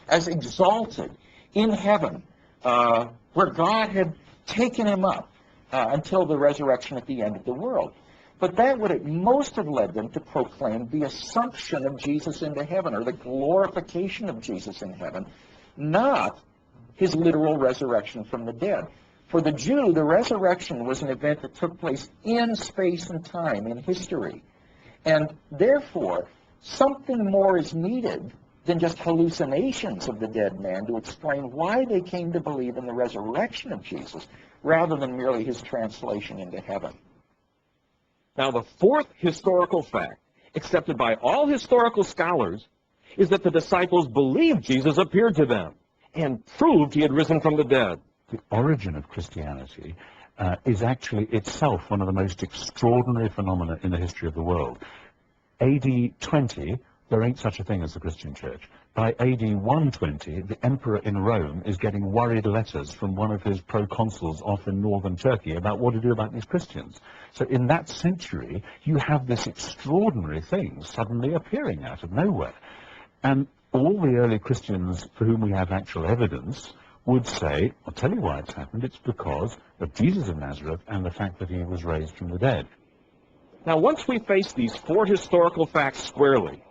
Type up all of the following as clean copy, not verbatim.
as exalted in heaven, where God had taken him up until the resurrection at the end of the world. But that would at most have led them to proclaim the assumption of Jesus into heaven, or the glorification of Jesus in heaven, not his literal resurrection from the dead. For the Jew, the resurrection was an event that took place in space and time, in history. And therefore, something more is needed than just hallucinations of the dead man to explain why they came to believe in the resurrection of Jesus, rather than merely his translation into heaven. Now, the fourth historical fact, accepted by all historical scholars, is that the disciples believed Jesus appeared to them and proved he had risen from the dead. The origin of Christianity is actually itself one of the most extraordinary phenomena in the history of the world. AD 20, there ain't such a thing as the Christian church. By AD 120, the emperor in Rome is getting worried letters from one of his proconsuls off in northern Turkey about what to do about these Christians. So in that century, you have this extraordinary thing suddenly appearing out of nowhere. And all the early Christians for whom we have actual evidence would say, I'll tell you why it's happened, it's because of Jesus of Nazareth and the fact that he was raised from the dead. Now, once we face these four historical facts squarely,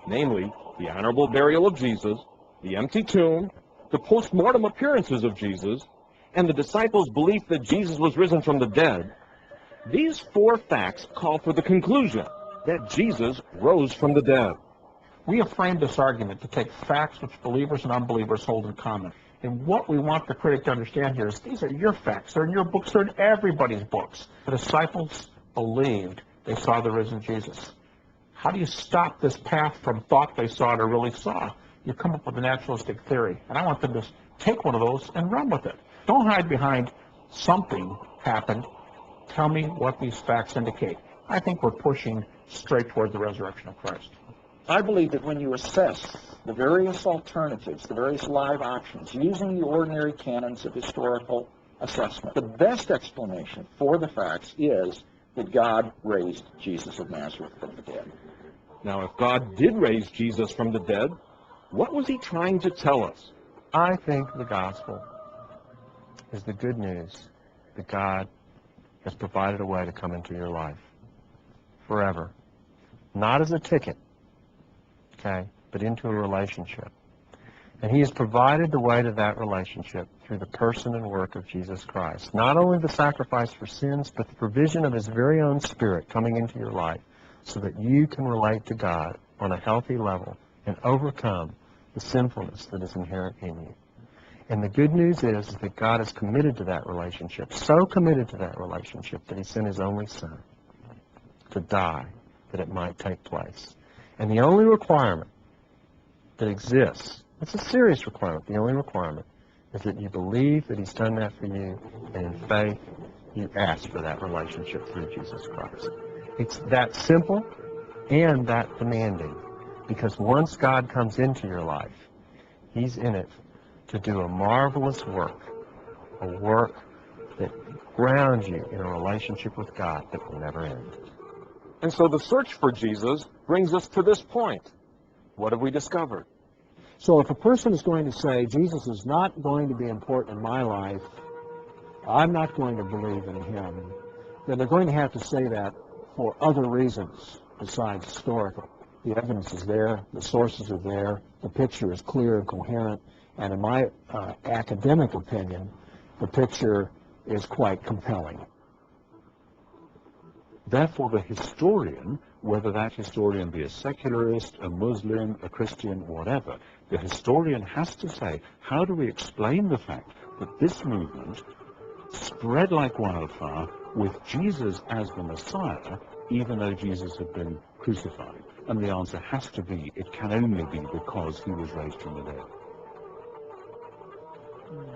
namely the honorable burial of Jesus, the empty tomb, the post-mortem appearances of Jesus, and the disciples' belief that Jesus was risen from the dead, these four facts call for the conclusion that Jesus rose from the dead. We have framed this argument to take facts which believers and unbelievers hold in common. And what we want the critic to understand here is these are your facts. They're in your books. They're in everybody's books. The disciples believed they saw the risen Jesus. How do you stop this path from thought they saw to really saw? You come up with a naturalistic theory. And I want them to take one of those and run with it. Don't hide behind something happened. Tell me what these facts indicate. I think we're pushing straight toward the resurrection of Christ. I believe that when you assess the various alternatives, the various live options, using the ordinary canons of historical assessment, the best explanation for the facts is that God raised Jesus of Nazareth from the dead. Now, if God did raise Jesus from the dead, what was he trying to tell us? I think the gospel is the good news that God has provided a way to come into your life forever. Not as a ticket, okay, but into a relationship. And he has provided the way to that relationship through the person and work of Jesus Christ. Not only the sacrifice for sins, but the provision of his very own Spirit coming into your life so that you can relate to God on a healthy level and overcome the sinfulness that is inherent in you. And the good news is that God is committed to that relationship, so committed to that relationship that he sent his only Son to die that it might take place. And the only requirement that exists, it's a serious requirement, the only requirement is that you believe that he's done that for you, and in faith, you ask for that relationship through Jesus Christ. It's that simple and that demanding, because once God comes into your life, he's in it to do a marvelous work, a work that grounds you in a relationship with God that will never end. And so the search for Jesus brings us to this point. What have we discovered? So if a person is going to say, Jesus is not going to be important in my life, I'm not going to believe in him, then they're going to have to say that for other reasons besides historical. The evidence is there, the sources are there, the picture is clear and coherent, and in my academic opinion, the picture is quite compelling. Therefore, the historian, whether that historian be a secularist, a Muslim, a Christian, whatever, the historian has to say, how do we explain the fact that this movement spread like wildfire with Jesus as the Messiah, even though Jesus had been crucified? And the answer has to be, it can only be because he was raised from the dead.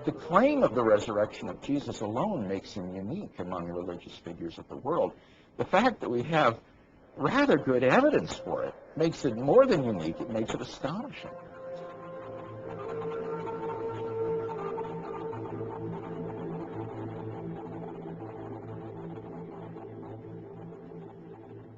The claim of the resurrection of Jesus alone makes him unique among religious figures of the world. The fact that we have rather good evidence for it makes it more than unique, it makes it astonishing.